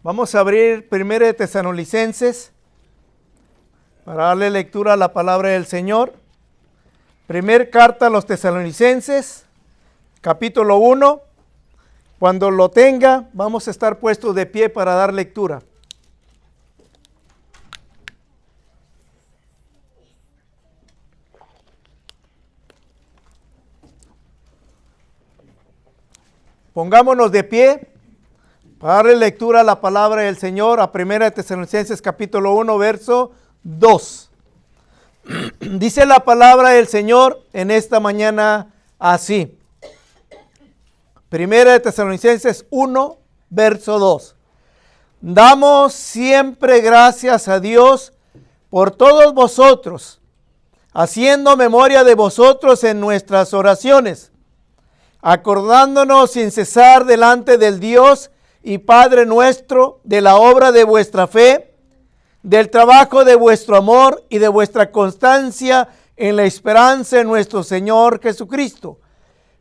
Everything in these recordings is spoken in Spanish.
Vamos a abrir 1 de Tesalonicenses para darle lectura a la palabra del Señor. Primer carta a los Tesalonicenses, capítulo 1. Cuando lo tenga, vamos a estar puestos de pie para dar lectura. Pongámonos de pie para darle lectura a la palabra del Señor a 1 de Tesalonicenses capítulo 1, verso 2. Dice la palabra del Señor en esta mañana así. 1 de Tesalonicenses 1, verso 2. Damos siempre gracias a Dios por todos vosotros, haciendo memoria de vosotros en nuestras oraciones, acordándonos sin cesar delante del Dios y Padre nuestro de la obra de vuestra fe, del trabajo de vuestro amor y de vuestra constancia en la esperanza en nuestro Señor Jesucristo.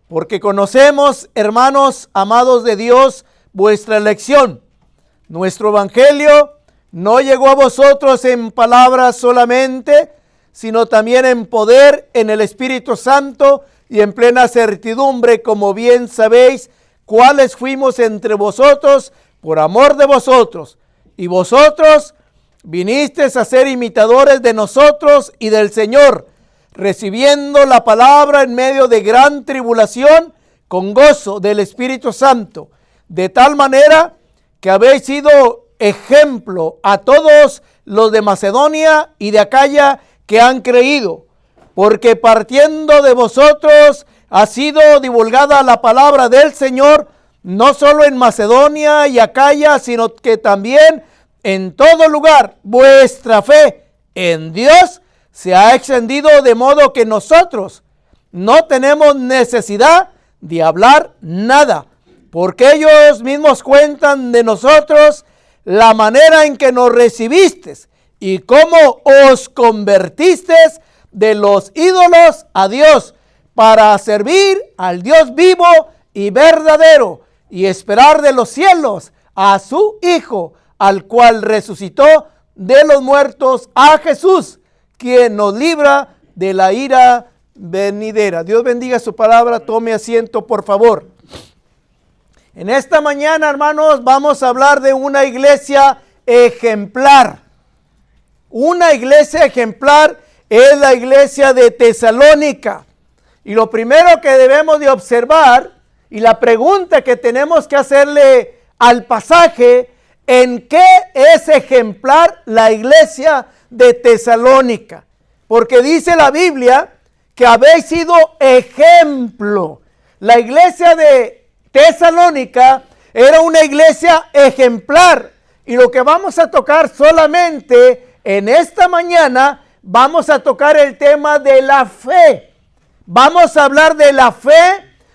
Porque conocemos, hermanos amados de Dios, vuestra elección. Nuestro evangelio no llegó a vosotros en palabras solamente, sino también en poder, en el Espíritu Santo y en plena certidumbre, como bien sabéis, cuáles fuimos entre vosotros por amor de vosotros. Y vosotros vinisteis a ser imitadores de nosotros y del Señor, recibiendo la palabra en medio de gran tribulación, con gozo del Espíritu Santo, de tal manera que habéis sido ejemplo a todos los de Macedonia y de Acaya que han creído, porque partiendo de vosotros ha sido divulgada la palabra del Señor, no solo en Macedonia y Acaya, sino que también en todo lugar vuestra fe en Dios se ha extendido, de modo que nosotros no tenemos necesidad de hablar nada, porque ellos mismos cuentan de nosotros la manera en que nos recibisteis y cómo os convertisteis de los ídolos a Dios, para servir al Dios vivo y verdadero y esperar de los cielos a su Hijo, al cual resucitó de los muertos, a Jesús, quien nos libra de la ira venidera. Dios bendiga su palabra. Tome asiento, por favor. En esta mañana, hermanos, vamos a hablar de una iglesia ejemplar. Una iglesia ejemplar es la iglesia de Tesalónica. Y lo primero que debemos de observar, y la pregunta que tenemos que hacerle al pasaje, ¿en qué es ejemplar la iglesia de Tesalónica? Porque dice la Biblia que habéis sido ejemplo. La iglesia de Tesalónica era una iglesia ejemplar. Y lo que vamos a tocar solamente en esta mañana, vamos a tocar el tema de la fe. Vamos a hablar de la fe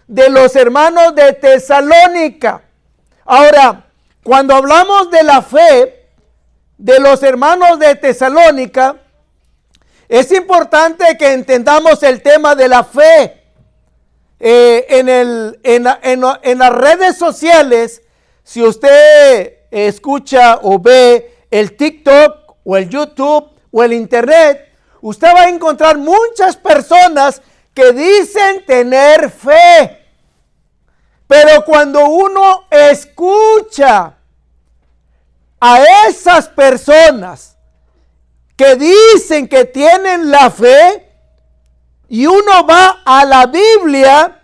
de los hermanos de Tesalónica. Ahora, cuando hablamos de la fe de los hermanos de Tesalónica, es importante que entendamos el tema de la fe. En las redes sociales, si usted escucha o ve el TikTok o el YouTube o el Internet, usted va a encontrar muchas personas que dicen tener fe. Pero cuando uno escucha a esas personas que dicen que tienen la fe y uno va a la Biblia,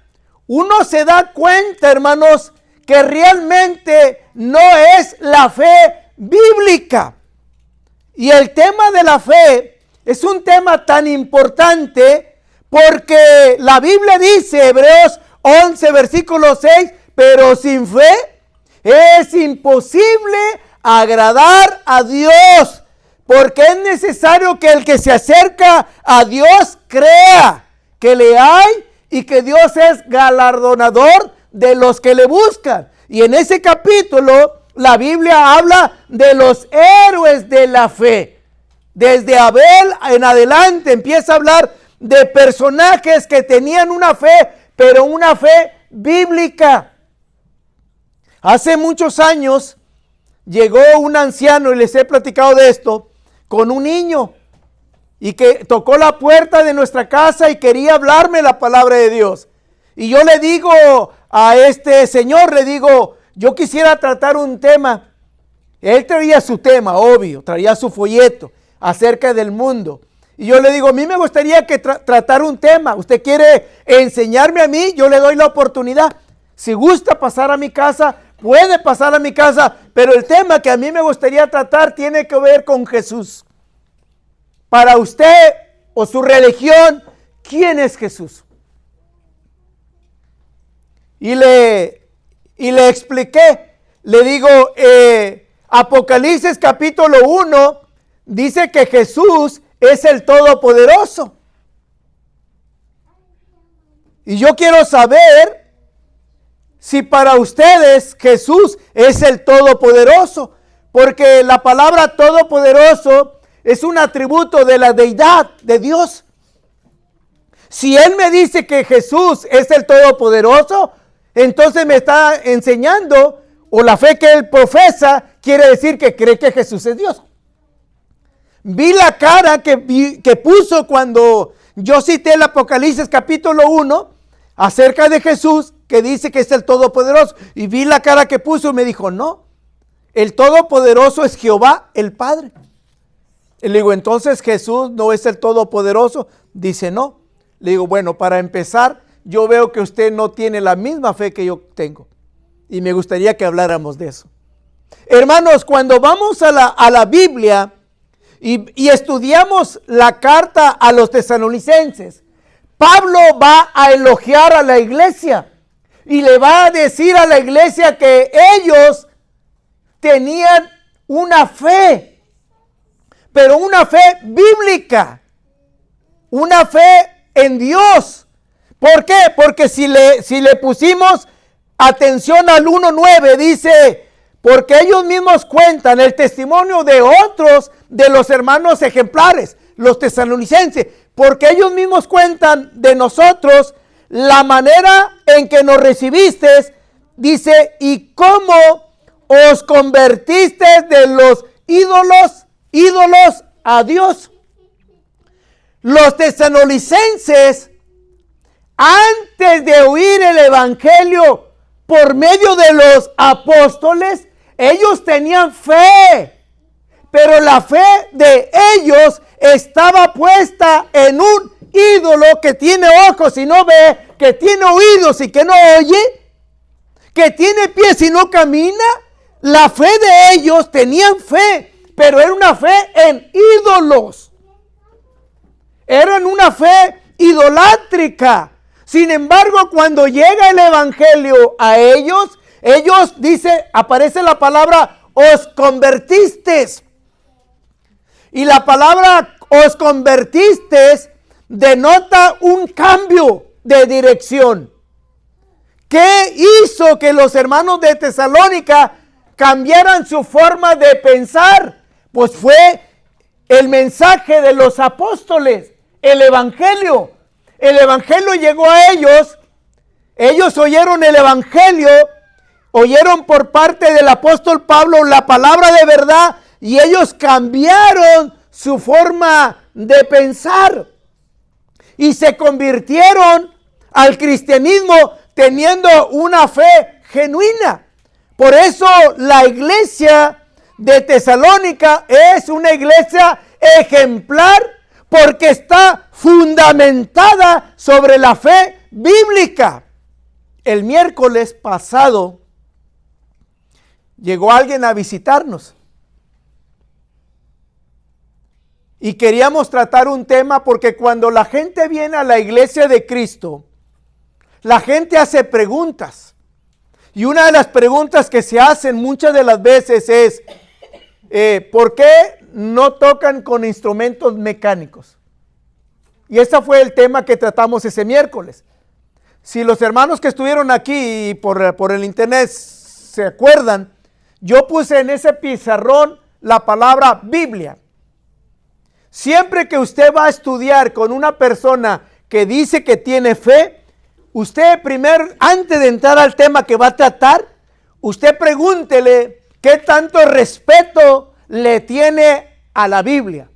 uno se da cuenta, hermanos, que realmente no es la fe bíblica. Y el tema de la fe es un tema tan importante porque la Biblia dice, Hebreos 11, versículo 6, pero sin fe es imposible agradar a Dios, porque es necesario que el que se acerca a Dios crea que le hay y que Dios es galardonador de los que le buscan. Y en ese capítulo la Biblia habla de los héroes de la fe. Desde Abel en adelante empieza a hablar de personajes que tenían una fe, pero una fe bíblica. Hace muchos años llegó un anciano, y les he platicado de esto, con un niño, y que tocó la puerta de nuestra casa y quería hablarme la palabra de Dios. Y yo le digo a este señor, le digo, yo quisiera tratar un tema. Él traía su tema, obvio, traía su folleto acerca del mundo. Y yo le digo, a mí me gustaría que tratar un tema. ¿Usted quiere enseñarme a mí? Yo le doy la oportunidad. Si gusta pasar a mi casa, puede pasar a mi casa. Pero el tema que a mí me gustaría tratar tiene que ver con Jesús. Para usted o su religión, ¿quién es Jesús? Y le expliqué, le digo, Apocalipsis capítulo 1 dice que Jesús es el Todopoderoso. Y yo quiero saber si para ustedes Jesús es el Todopoderoso, porque la palabra Todopoderoso es un atributo de la deidad de Dios. Si Él me dice que Jesús es el Todopoderoso, entonces me está enseñando, o la fe que Él profesa quiere decir que cree que Jesús es Dios. Vi la cara que puso cuando yo cité el Apocalipsis capítulo 1 acerca de Jesús, que dice que es el Todopoderoso. Y vi la cara que puso y me dijo, no, el Todopoderoso es Jehová el Padre. Y le digo, entonces Jesús no es el Todopoderoso. Dice, no. Le digo, bueno, para empezar, yo veo que usted no tiene la misma fe que yo tengo. Y me gustaría que habláramos de eso. Hermanos, cuando vamos a la Biblia y estudiamos la carta a los tesalonicenses, Pablo va a elogiar a la iglesia y le va a decir a la iglesia que ellos tenían una fe, pero una fe bíblica, una fe en Dios. ¿Por qué? Porque si le pusimos atención al 1:9, dice, porque ellos mismos cuentan el testimonio de otros de los hermanos ejemplares, los tesalonicenses, porque ellos mismos cuentan de nosotros la manera en que nos recibiste, dice, y cómo os convertiste de los ídolos a Dios. Los tesalonicenses, antes de oír el evangelio por medio de los apóstoles, ellos tenían fe, pero la fe de ellos estaba puesta en un ídolo que tiene ojos y no ve, que tiene oídos y que no oye, que tiene pies y no camina. La fe de ellos tenían fe, pero era una fe en ídolos. Eran una fe idolátrica. Sin embargo, cuando llega el evangelio a ellos, dice, aparece la palabra, os convertisteis. Y la palabra os convertisteis denota un cambio de dirección. ¿Qué hizo que los hermanos de Tesalónica cambiaran su forma de pensar? Pues fue el mensaje de los apóstoles, el evangelio. El evangelio llegó a ellos. Ellos oyeron el evangelio, oyeron por parte del apóstol Pablo la palabra de verdad y ellos cambiaron su forma de pensar y se convirtieron al cristianismo teniendo una fe genuina. Por eso la iglesia de Tesalónica es una iglesia ejemplar, porque está fundamentada sobre la fe bíblica. El miércoles pasado llegó alguien a visitarnos y queríamos tratar un tema, porque cuando la gente viene a la iglesia de Cristo, la gente hace preguntas. Y una de las preguntas que se hacen muchas de las veces es, ¿por qué no tocan con instrumentos mecánicos? Y ese fue el tema que tratamos ese miércoles. Si los hermanos que estuvieron aquí por el internet se acuerdan, yo puse en ese pizarrón la palabra Biblia. Siempre que usted va a estudiar con una persona que dice que tiene fe, usted primero, antes de entrar al tema que va a tratar, usted pregúntele ¿Qué tanto respeto le tiene a la Biblia?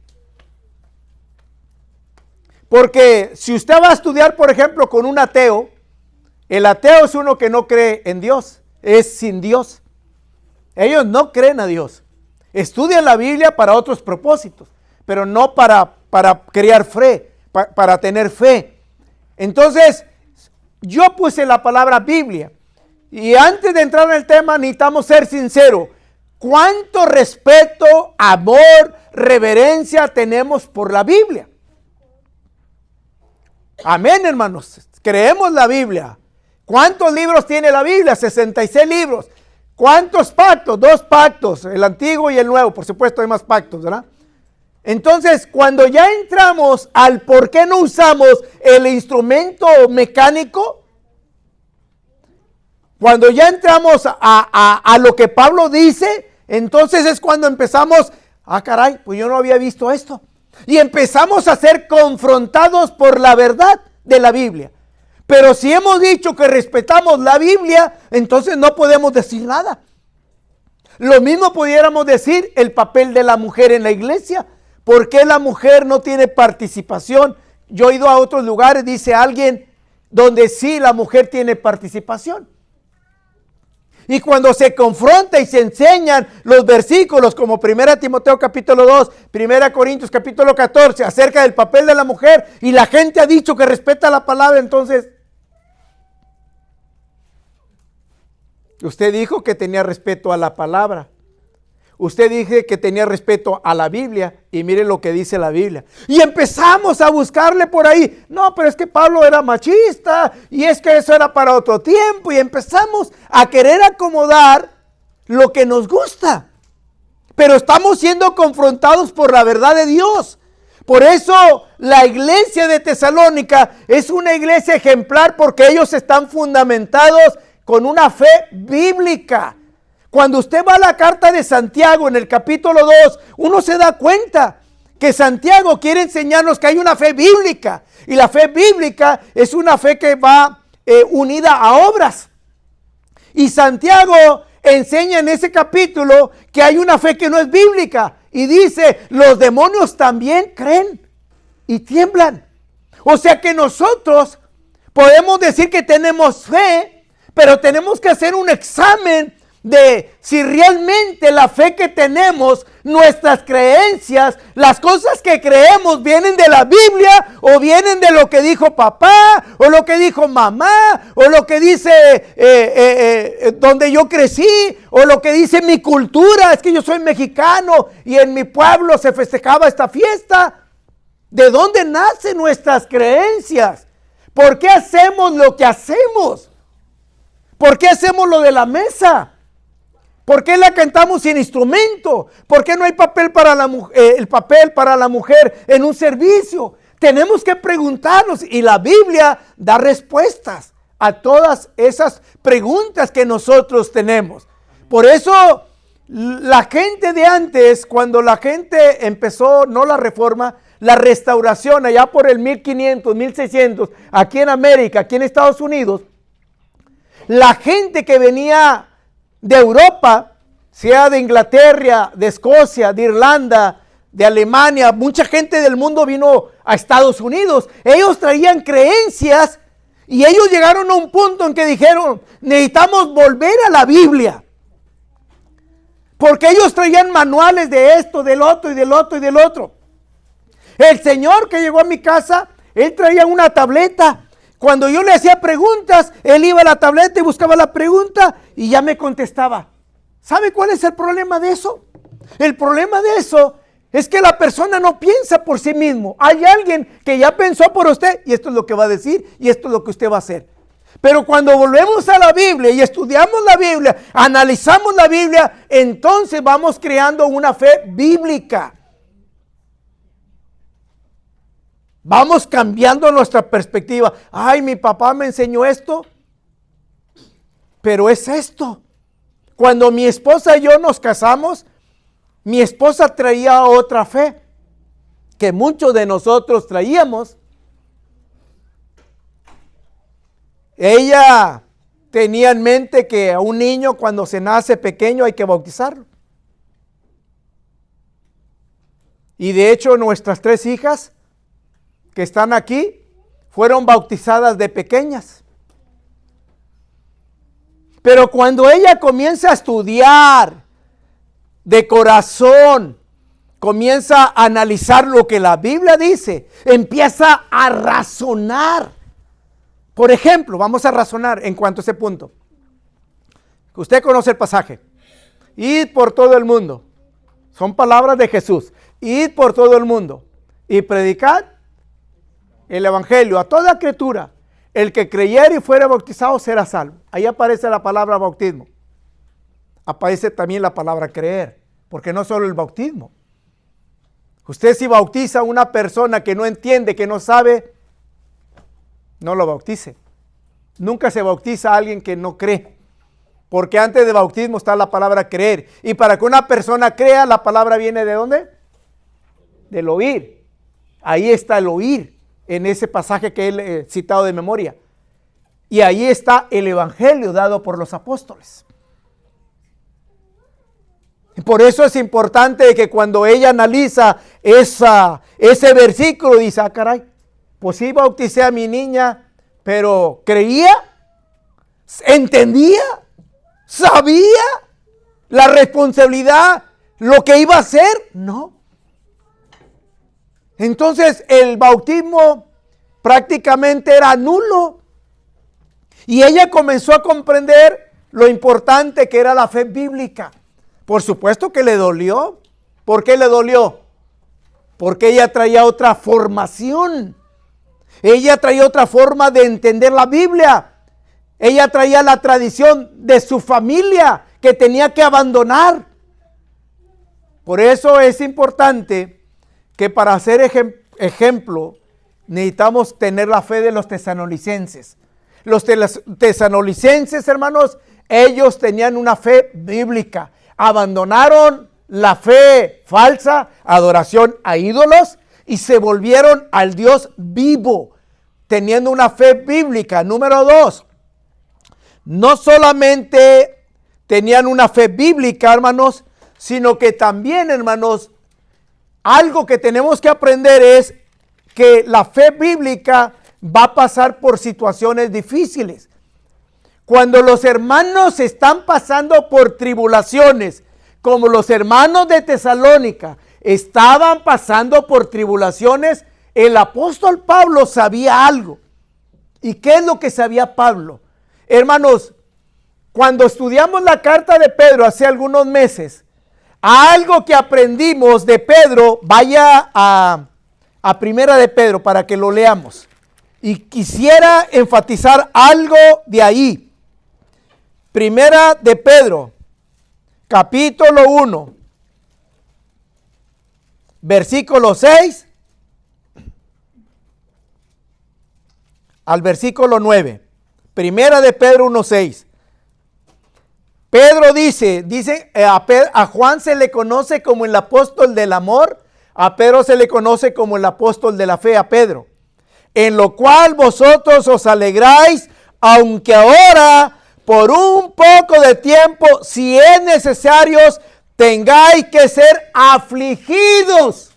Porque si usted va a estudiar, por ejemplo, con un ateo, el ateo es uno que no cree en Dios, es sin Dios. Ellos no creen a Dios. Estudian la Biblia para otros propósitos, pero no para crear fe, para tener fe. Entonces, yo puse la palabra Biblia. Y antes de entrar en el tema, necesitamos ser sinceros. ¿Cuánto respeto, amor, reverencia tenemos por la Biblia? Amén, hermanos. Creemos la Biblia. ¿Cuántos libros tiene la Biblia? 66 libros. ¿Cuántos pactos? 2 pactos, el antiguo y el nuevo. Por supuesto hay más pactos, ¿verdad? Entonces, cuando ya entramos al por qué no usamos el instrumento mecánico, cuando ya entramos a lo que Pablo dice, entonces es cuando empezamos, caray, pues yo no había visto esto. Y empezamos a ser confrontados por la verdad de la Biblia. Pero si hemos dicho que respetamos la Biblia, entonces no podemos decir nada. Lo mismo pudiéramos decir el papel de la mujer en la iglesia. ¿Por qué la mujer no tiene participación? Yo he ido a otros lugares, dice alguien, donde sí la mujer tiene participación. Y cuando se confronta y se enseñan los versículos como 1 Timoteo capítulo 2, 1 Corintios capítulo 14 acerca del papel de la mujer y la gente ha dicho que respeta la palabra, entonces usted dijo que tenía respeto a la palabra. Usted dijo que tenía respeto a la Biblia y mire lo que dice la Biblia. Y empezamos a buscarle por ahí. No, pero es que Pablo era machista y es que eso era para otro tiempo. Y empezamos a querer acomodar lo que nos gusta. Pero estamos siendo confrontados por la verdad de Dios. Por eso la iglesia de Tesalónica es una iglesia ejemplar porque ellos están fundamentados con una fe bíblica. Cuando usted va a la carta de Santiago en el capítulo 2, uno se da cuenta que Santiago quiere enseñarnos que hay una fe bíblica. Y la fe bíblica es una fe que va unida a obras. Y Santiago enseña en ese capítulo que hay una fe que no es bíblica. Y dice, los demonios también creen y tiemblan. O sea que nosotros podemos decir que tenemos fe, pero tenemos que hacer un examen de si realmente la fe que tenemos, nuestras creencias, las cosas que creemos vienen de la Biblia o vienen de lo que dijo papá o lo que dijo mamá o lo que dice donde yo crecí o lo que dice mi cultura. Es que yo soy mexicano y en mi pueblo se festejaba esta fiesta. ¿De dónde nacen nuestras creencias? ¿Por qué hacemos lo que hacemos? ¿Por qué hacemos lo de la mesa? ¿Por qué la cantamos sin instrumento? ¿Por qué no hay papel para el papel para la mujer en un servicio? Tenemos que preguntarnos y la Biblia da respuestas a todas esas preguntas que nosotros tenemos. Por eso la gente de antes, cuando la gente empezó, no la reforma, la restauración allá por el 1500, 1600, aquí en América, aquí en Estados Unidos, la gente que venía de Europa, sea de Inglaterra, de Escocia, de Irlanda, de Alemania, mucha gente del mundo vino a Estados Unidos. Ellos traían creencias y ellos llegaron a un punto en que dijeron, necesitamos volver a la Biblia. Porque ellos traían manuales de esto, del otro y del otro y del otro. El señor que llegó a mi casa, él traía una tableta. Cuando yo le hacía preguntas, él iba a la tableta y buscaba la pregunta y ya me contestaba. ¿Sabe cuál es el problema de eso? El problema de eso es que la persona no piensa por sí mismo. Hay alguien que ya pensó por usted y esto es lo que va a decir y esto es lo que usted va a hacer. Pero cuando volvemos a la Biblia y estudiamos la Biblia, analizamos la Biblia, entonces vamos creando una fe bíblica. Vamos cambiando nuestra perspectiva. Ay, mi papá me enseñó esto, pero es esto. Cuando mi esposa y yo nos casamos, mi esposa traía otra fe que muchos de nosotros traíamos. Ella tenía en mente que a un niño cuando se nace pequeño hay que bautizarlo. Y de hecho nuestras 3 hijas que están aquí fueron bautizadas de pequeñas. Pero cuando ella comienza a estudiar de corazón, comienza a analizar lo que la Biblia dice, empieza a razonar. Por ejemplo, vamos a razonar en cuanto a ese punto. Usted conoce el pasaje. Id por todo el mundo. Son palabras de Jesús. Id por todo el mundo y predicad el evangelio a toda criatura. El que creyere y fuere bautizado será salvo. Ahí aparece la palabra bautismo. Aparece también la palabra creer, porque no solo el bautismo. Usted si bautiza a una persona que no entiende, que no sabe, no lo bautice. Nunca se bautiza a alguien que no cree, porque antes de bautismo está la palabra creer. Y para que una persona crea, la palabra viene ¿de dónde? Del oír. Ahí está el oír, en ese pasaje que he citado de memoria. Y ahí está el evangelio dado por los apóstoles. Y por eso es importante que cuando ella analiza ese versículo, dice, ah, caray, pues sí bauticé a mi niña, pero ¿creía? ¿Entendía? ¿Sabía la responsabilidad, lo que iba a hacer? No. Entonces el bautismo prácticamente era nulo. Y ella comenzó a comprender lo importante que era la fe bíblica. Por supuesto que le dolió. ¿Por qué le dolió? Porque ella traía otra formación. Ella traía otra forma de entender la Biblia. Ella traía la tradición de su familia que tenía que abandonar. Por eso es importante que para ser ejemplo necesitamos tener la fe de los tesalonicenses. Los tesalonicenses, hermanos, ellos tenían una fe bíblica. Abandonaron la fe falsa, adoración a ídolos, y se volvieron al Dios vivo, teniendo una fe bíblica. Número 2, no solamente tenían una fe bíblica, hermanos, sino que también, hermanos, algo que tenemos que aprender es que la fe bíblica va a pasar por situaciones difíciles. Cuando los hermanos están pasando por tribulaciones, como los hermanos de Tesalónica estaban pasando por tribulaciones, el apóstol Pablo sabía algo. ¿Y qué es lo que sabía Pablo? Hermanos, cuando estudiamos la carta de Pedro hace algunos meses, algo que aprendimos de Pedro, vaya a Primera de Pedro para que lo leamos. Y quisiera enfatizar algo de ahí. Primera de Pedro, capítulo 1, versículo 6 al versículo 9. Primera de Pedro 1:6. Pedro dice a Juan se le conoce como el apóstol del amor, a Pedro se le conoce como el apóstol de la fe, a Pedro. En lo cual vosotros os alegráis, aunque ahora por un poco de tiempo, si es necesario, tengáis que ser afligidos.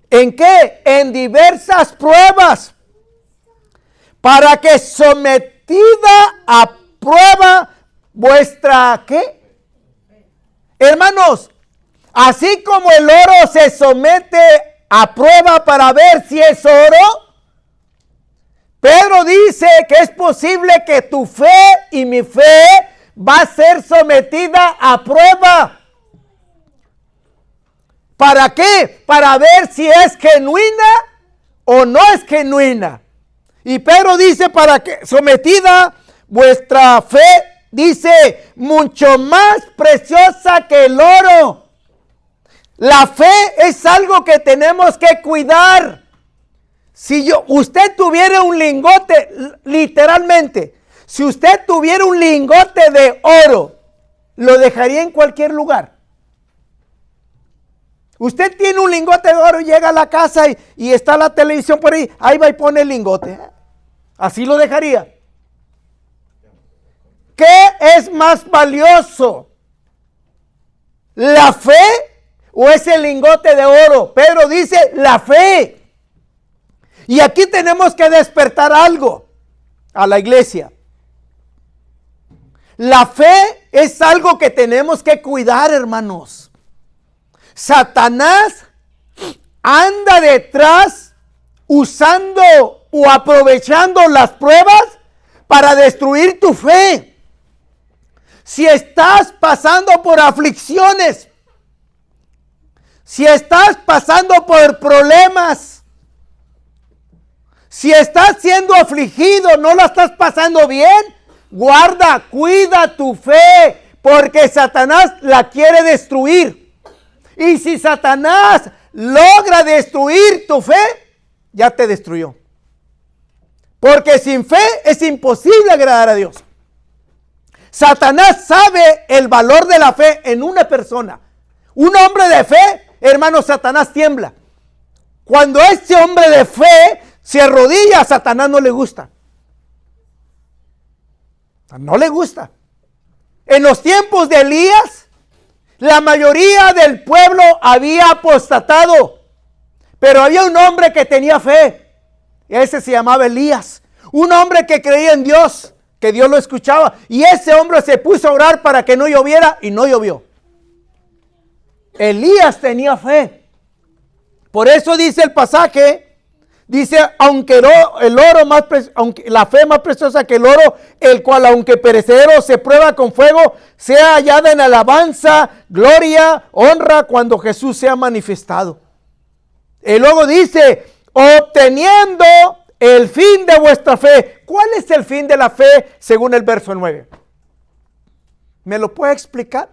¿En qué? En diversas pruebas, para que sometida a prueba vuestra, ¿qué? Hermanos, así como el oro se somete a prueba para ver si es oro, Pedro dice que es posible que tu fe y mi fe va a ser sometida a prueba. ¿Para qué? Para ver si es genuina o no es genuina. Y Pedro dice para que sometida vuestra fe, dice, mucho más preciosa que el oro. La fe es algo que tenemos que cuidar. Si usted tuviera un lingote, literalmente, si usted tuviera un lingote de oro, ¿lo dejaría en cualquier lugar? Usted tiene un lingote de oro, llega a la casa y está la televisión por ahí va y pone el lingote. ¿Así lo dejaría? ¿qué es más valioso? ¿La fe o ese lingote de oro? Pedro dice la fe. Y aquí tenemos que despertar algo a la iglesia. La fe es algo que tenemos que cuidar, hermanos. Satanás anda detrás usando o aprovechando las pruebas para destruir tu fe. Si estás pasando por aflicciones, si estás pasando por problemas, si estás siendo afligido, no la estás pasando bien, guarda, cuida tu fe, porque Satanás la quiere destruir. Y si Satanás logra destruir tu fe, ya te destruyó. Porque sin fe es imposible agradar a Dios. Satanás sabe el valor de la fe en una persona. Un hombre de fe, hermano, Satanás tiembla. Cuando ese hombre de fe se arrodilla, a Satanás no le gusta. No le gusta. En los tiempos de Elías, la mayoría del pueblo había apostatado. Pero había un hombre que tenía fe. Ese se llamaba Elías. Un hombre que creía en Dios, que Dios lo escuchaba. Y ese hombre se puso a orar para que no lloviera y no llovió. Elías tenía fe. Por eso dice el pasaje, dice, aunque la fe más preciosa que el oro, el cual aunque perecedero se prueba con fuego, sea hallada en alabanza, gloria, honra cuando Jesús sea manifestado. Y luego dice, obteniendo el fin de vuestra fe. ¿Cuál es el fin de la fe según el verso 9? ¿Me lo puede explicar?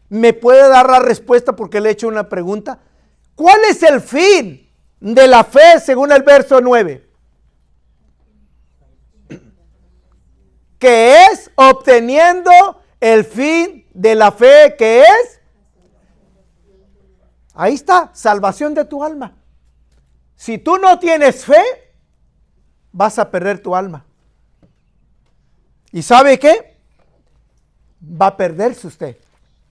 ¿Me puede dar la respuesta porque le he hecho una pregunta? ¿Cuál es el fin de la fe según el verso 9? Que es obteniendo el fin de la fe, que es, ahí está, salvación de tu alma. Si tú no tienes fe, vas a perder tu alma. ¿Y sabe qué? Va a perderse usted.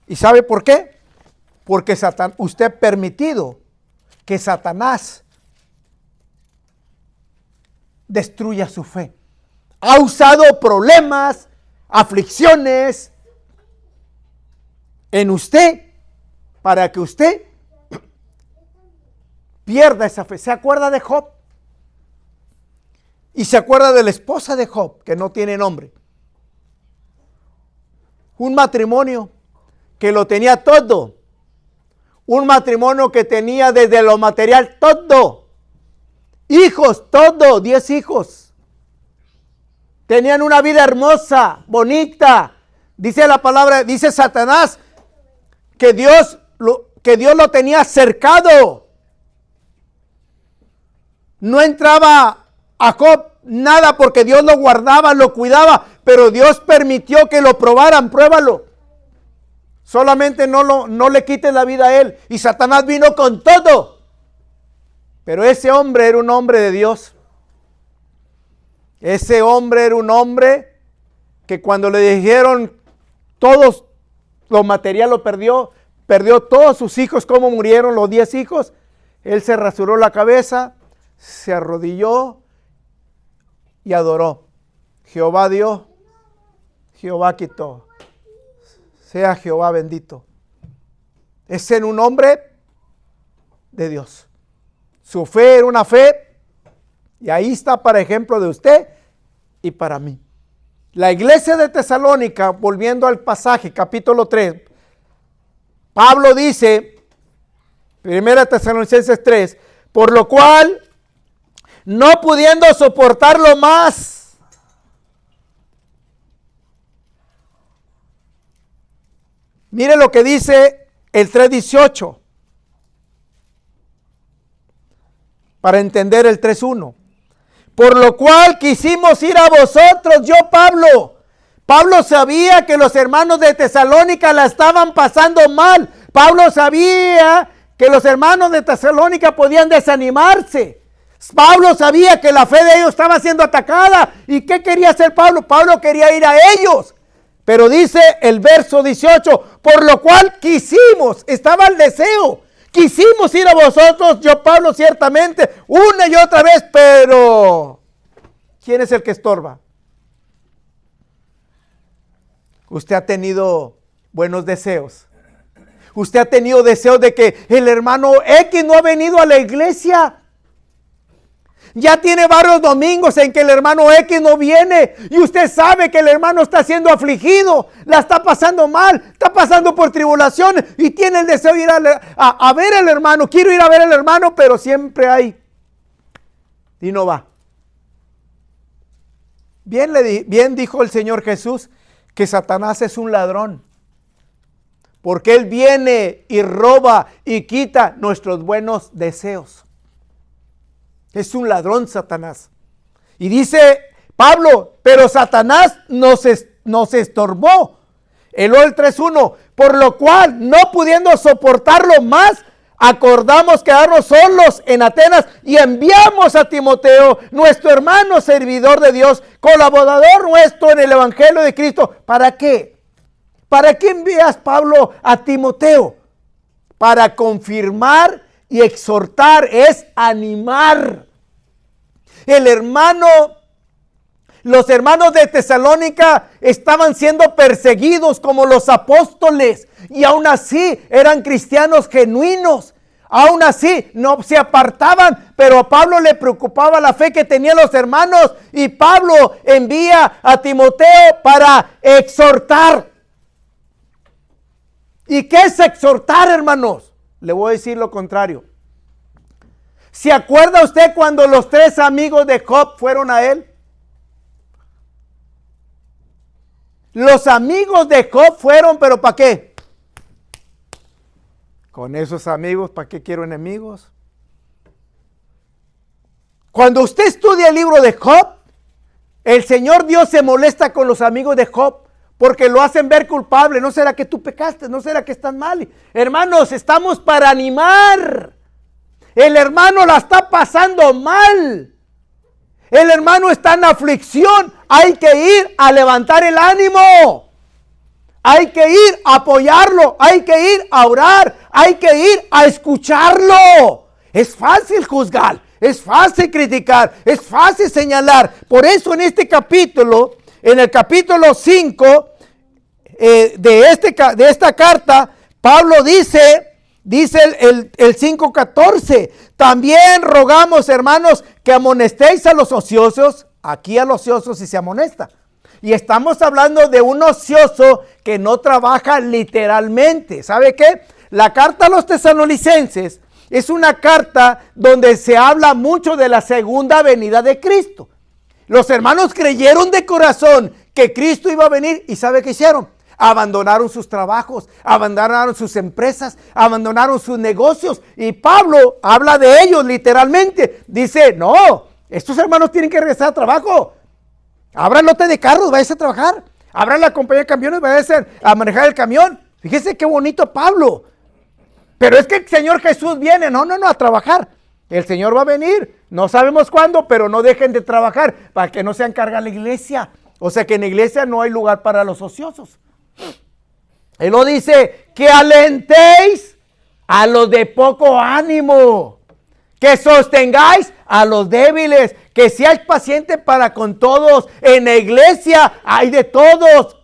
¿Y sabe por qué? Porque usted ha permitido que Satanás destruya su fe. Ha usado problemas, aflicciones en usted para que usted pierda esa fe. ¿Se acuerda de Job? Y se acuerda de la esposa de Job, que no tiene nombre. Un matrimonio que lo tenía todo. Un matrimonio que tenía desde lo material todo. Hijos, todo, 10 hijos. Tenían una vida hermosa, bonita. Dice la palabra, dice Satanás, que Dios lo tenía cercado. No entraba a Job nada porque Dios lo guardaba, lo cuidaba, pero Dios permitió que lo probaran. Pruébalo. Solamente no le quites la vida a él. Y Satanás vino con todo. Pero ese hombre era un hombre de Dios. Ese hombre era un hombre que cuando le dijeron todos lo material lo perdió todos sus hijos, como murieron los 10 hijos, él se rasuró la cabeza, se arrodilló y adoró. Jehová dio, Jehová quitó. Sea Jehová bendito. Es en un hombre de Dios. Su fe era una fe, y ahí está para ejemplo de usted y para mí. La iglesia de Tesalónica, volviendo al pasaje, capítulo 3, Pablo dice, 1 Tesalonicenses 3, por lo cual, no pudiendo soportarlo más, mire lo que dice el 3:18, para entender el 3:1. Por lo cual quisimos ir a vosotros, yo Pablo. Pablo sabía que los hermanos de Tesalónica la estaban pasando mal. Pablo sabía que los hermanos de Tesalónica podían desanimarse. Pablo sabía que la fe de ellos estaba siendo atacada. ¿Y qué quería hacer Pablo? Pablo quería ir a ellos Pero dice el verso 18, por lo cual quisimos, estaba el deseo, quisimos ir a vosotros, yo Pablo ciertamente, una y otra vez, pero ¿quién es el que estorba? Usted ha tenido buenos deseos. Usted ha tenido deseos de que el hermano X no ha venido a la iglesia. Ya tiene varios domingos en que el hermano X no viene y usted sabe que el hermano está siendo afligido, la está pasando mal, está pasando por tribulaciones y tiene el deseo de ir a ver al hermano. Quiero ir a ver al hermano, pero siempre hay y no va. Bien dijo el Señor Jesús que Satanás es un ladrón, porque él viene y roba y quita nuestros buenos deseos. Es un ladrón Satanás. Y dice Pablo, pero Satanás nos estorbó. Eloel 3:1, por lo cual, no pudiendo soportarlo más, acordamos quedarnos solos en Atenas y enviamos a Timoteo, nuestro hermano servidor de Dios, colaborador nuestro en el Evangelio de Cristo. ¿Para qué? ¿Para qué envías, Pablo, a Timoteo? Para confirmar y exhortar, es animar. Los hermanos de Tesalónica estaban siendo perseguidos como los apóstoles y aún así eran cristianos genuinos. Aún así no se apartaban, pero a Pablo le preocupaba la fe que tenían los hermanos y Pablo envía a Timoteo para exhortar. ¿Y qué es exhortar, hermanos? Le voy a decir lo contrario. ¿Se acuerda usted cuando los 3 amigos de Job fueron a él? Los amigos de Job fueron, pero ¿para qué? Con esos amigos, ¿para qué quiero enemigos? Cuando usted estudia el libro de Job, el Señor Dios se molesta con los amigos de Job porque lo hacen ver culpable. ¿No será que tú pecaste? ¿No será que estás mal? Hermanos, estamos para animar. El hermano la está pasando mal. El hermano está en aflicción. Hay que ir a levantar el ánimo. Hay que ir a apoyarlo. Hay que ir a orar. Hay que ir a escucharlo. Es fácil juzgar. Es fácil criticar. Es fácil señalar. Por eso en este capítulo, en el capítulo 5 de esta carta, Pablo dice el 5:14, también rogamos, hermanos, que amonestéis a los ociosos. Aquí a los ociosos sí se amonesta. Y estamos hablando de un ocioso que no trabaja literalmente. ¿Sabe qué? La carta a los tesalonicenses es una carta donde se habla mucho de la segunda venida de Cristo. Los hermanos creyeron de corazón que Cristo iba a venir y ¿sabe qué hicieron? Abandonaron sus trabajos, abandonaron sus empresas, abandonaron sus negocios. Y Pablo habla de ellos literalmente. Dice, no, estos hermanos tienen que regresar a trabajo. Abran lote de carros, váyanse a trabajar. Abran la compañía de camiones, váyanse a manejar el camión. Fíjese qué bonito Pablo. Pero es que el Señor Jesús viene, no, a trabajar. El Señor va a venir, no sabemos cuándo, pero no dejen de trabajar para que no se encargue la iglesia. O sea que en la iglesia no hay lugar para los ociosos. Él lo dice, que alentéis a los de poco ánimo, que sostengáis a los débiles, que seáis pacientes para con todos. En la iglesia hay de todos,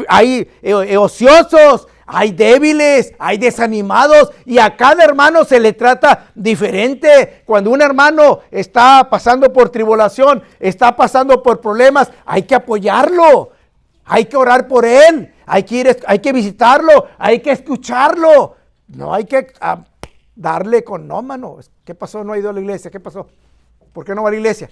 hay ociosos, hay débiles, hay desanimados y a cada hermano se le trata diferente. Cuando un hermano está pasando por tribulación, está pasando por problemas, hay que apoyarlo, hay que orar por él, hay que visitarlo, hay que escucharlo. No hay que darle con, no, hermano, ¿qué pasó? No ha ido a la iglesia, ¿qué pasó? ¿Por qué no va a la iglesia?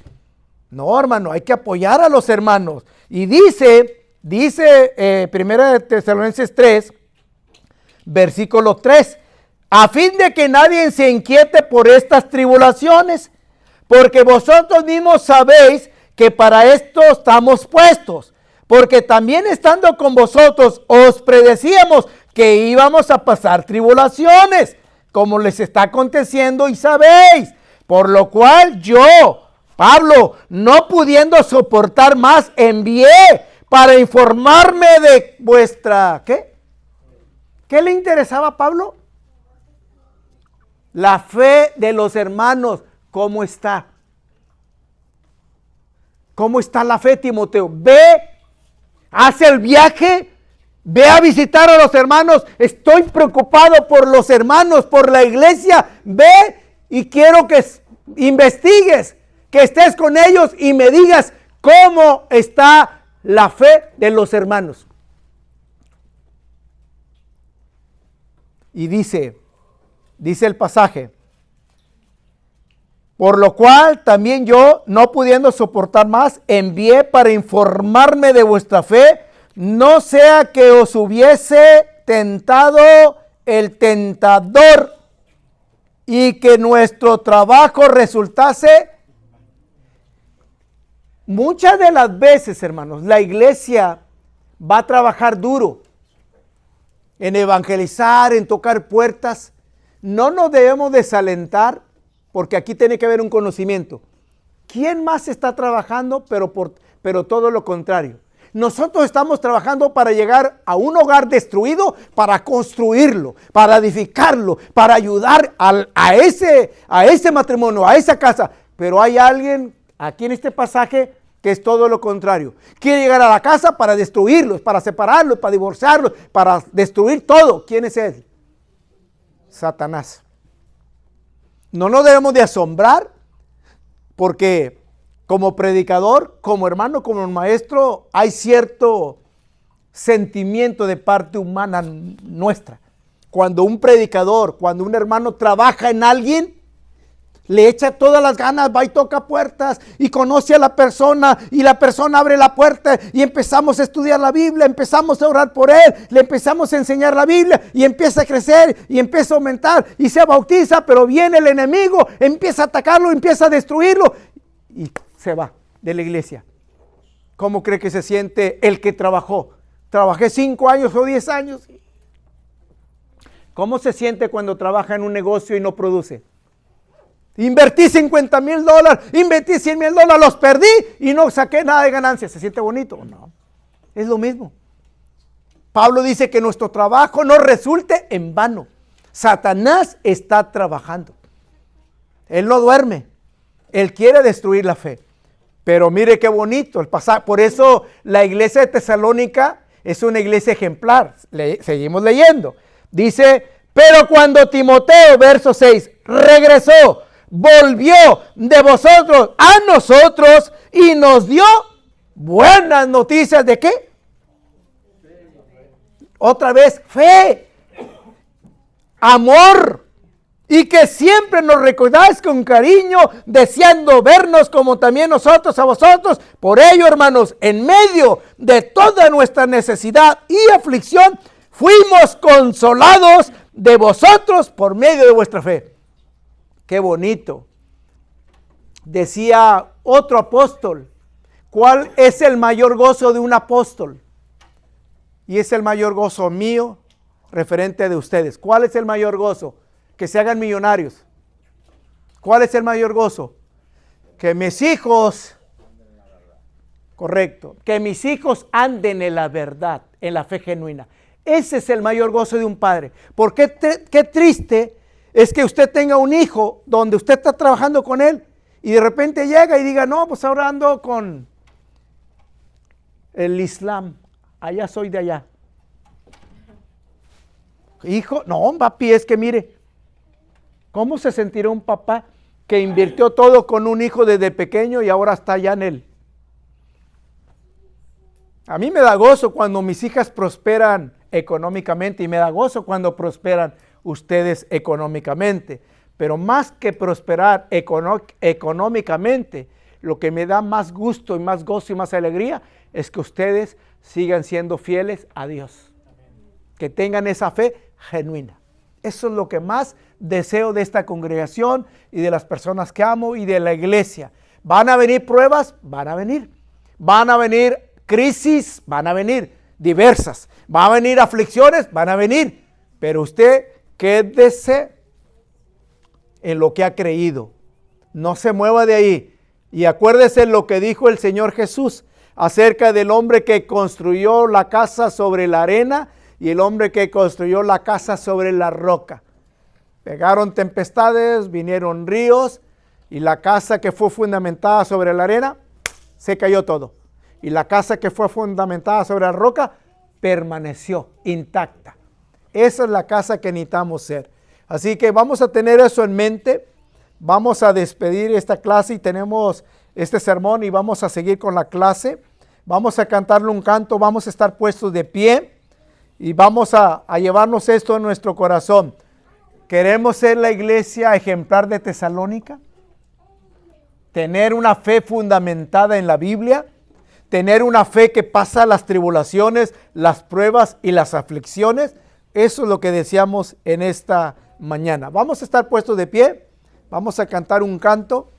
No, hermano, hay que apoyar a los hermanos. Y dice 1 Tesalonicenses 3, versículo 3, a fin de que nadie se inquiete por estas tribulaciones, porque vosotros mismos sabéis que para esto estamos puestos, porque también estando con vosotros os predecíamos que íbamos a pasar tribulaciones, como les está aconteciendo y sabéis, por lo cual yo, Pablo, no pudiendo soportar más, envié para informarme de vuestra, ¿qué? ¿Qué le interesaba a Pablo? La fe de los hermanos, ¿cómo está? ¿Cómo está la fe, Timoteo? Ve, haz el viaje, ve a visitar a los hermanos. Estoy preocupado por los hermanos, por la iglesia. Ve y quiero que investigues, que estés con ellos y me digas cómo está la fe de los hermanos. Y dice el pasaje: por lo cual también yo, no pudiendo soportar más, envié para informarme de vuestra fe, no sea que os hubiese tentado el tentador y que nuestro trabajo resultase. Muchas de las veces, hermanos, la iglesia va a trabajar duro en evangelizar, en tocar puertas. No nos debemos desalentar, porque aquí tiene que haber un conocimiento. ¿Quién más está trabajando? Pero todo lo contrario. Nosotros estamos trabajando para llegar a un hogar destruido, para construirlo, para edificarlo, para ayudar a ese matrimonio, a esa casa. Pero hay alguien aquí en este pasaje que es todo lo contrario. Quiere llegar a la casa para destruirlos, para separarlos, para divorciarlos, para destruir todo. ¿Quién es él? Satanás. No nos debemos de asombrar, porque como predicador, como hermano, como maestro, hay cierto sentimiento de parte humana nuestra. Cuando un predicador, cuando un hermano trabaja en alguien, le echa todas las ganas, va y toca puertas y conoce a la persona y la persona abre la puerta y empezamos a estudiar la Biblia, empezamos a orar por él, le empezamos a enseñar la Biblia y empieza a crecer y empieza a aumentar y se bautiza, pero viene el enemigo, empieza a atacarlo, empieza a destruirlo y se va de la iglesia. ¿Cómo cree que se siente el que trabajó? Trabajé 5 años o 10 años. ¿Cómo se siente cuando trabaja en un negocio y no produce? Invertí $50,000, invertí $100,000, los perdí y no saqué nada de ganancia. ¿Se siente bonito? No, es lo mismo. Pablo dice que nuestro trabajo no resulte en vano. Satanás está trabajando. Él no duerme. Él quiere destruir la fe. Pero mire qué bonito el pasaje. Por eso la iglesia de Tesalónica es una iglesia ejemplar. Seguimos leyendo. Dice, pero cuando Timoteo, verso 6, regresó, volvió de vosotros a nosotros y nos dio buenas noticias. ¿De qué? Otra vez, fe, amor, y que siempre nos recordáis con cariño, deseando vernos como también nosotros a vosotros. Por ello, hermanos, en medio de toda nuestra necesidad y aflicción, fuimos consolados de vosotros por medio de vuestra fe. Qué bonito. Decía otro apóstol, ¿cuál es el mayor gozo de un apóstol? Y es el mayor gozo mío, referente de ustedes. ¿Cuál es el mayor gozo? Que se hagan millonarios. ¿Cuál es el mayor gozo? Que mis hijos, correcto, que mis hijos anden en la verdad, en la fe genuina. Ese es el mayor gozo de un padre. Porque qué triste es que usted tenga un hijo donde usted está trabajando con él y de repente llega y diga, no, pues ahora ando con el Islam, allá soy de allá. Hijo, no, papi, es que mire, ¿cómo se sentirá un papá que invirtió todo con un hijo desde pequeño y ahora está allá en él? A mí me da gozo cuando mis hijas prosperan económicamente y me da gozo cuando prosperan ustedes económicamente. Pero más que prosperar económicamente, lo que me da más gusto y más gozo y más alegría es que ustedes sigan siendo fieles a Dios. Que tengan esa fe genuina. Eso es lo que más deseo de esta congregación y de las personas que amo y de la iglesia. ¿Van a venir pruebas? Van a venir. ¿Van a venir crisis? Van a venir diversas. ¿Van a venir aflicciones? Van a venir. Pero usted quédese en lo que ha creído. No se mueva de ahí. Y acuérdese lo que dijo el Señor Jesús. acerca del hombre que construyó la casa sobre la arena y el hombre que construyó la casa sobre la roca. Pegaron tempestades, vinieron ríos y la casa que fue fundamentada sobre la arena, se cayó todo. Y la casa que fue fundamentada sobre la roca, permaneció intacta. Esa es la casa que necesitamos ser. Así que vamos a tener eso en mente. Vamos a despedir esta clase y tenemos este sermón y vamos a seguir con la clase. Vamos a cantarle un canto, vamos a estar puestos de pie y vamos a llevarnos esto en nuestro corazón. ¿Queremos ser la iglesia ejemplar de Tesalónica? Tener una fe fundamentada en la Biblia. Tener una fe que pasa las tribulaciones, las pruebas y las aflicciones. Eso es lo que deseamos en esta mañana. Vamos a estar puestos de pie. Vamos a cantar un canto.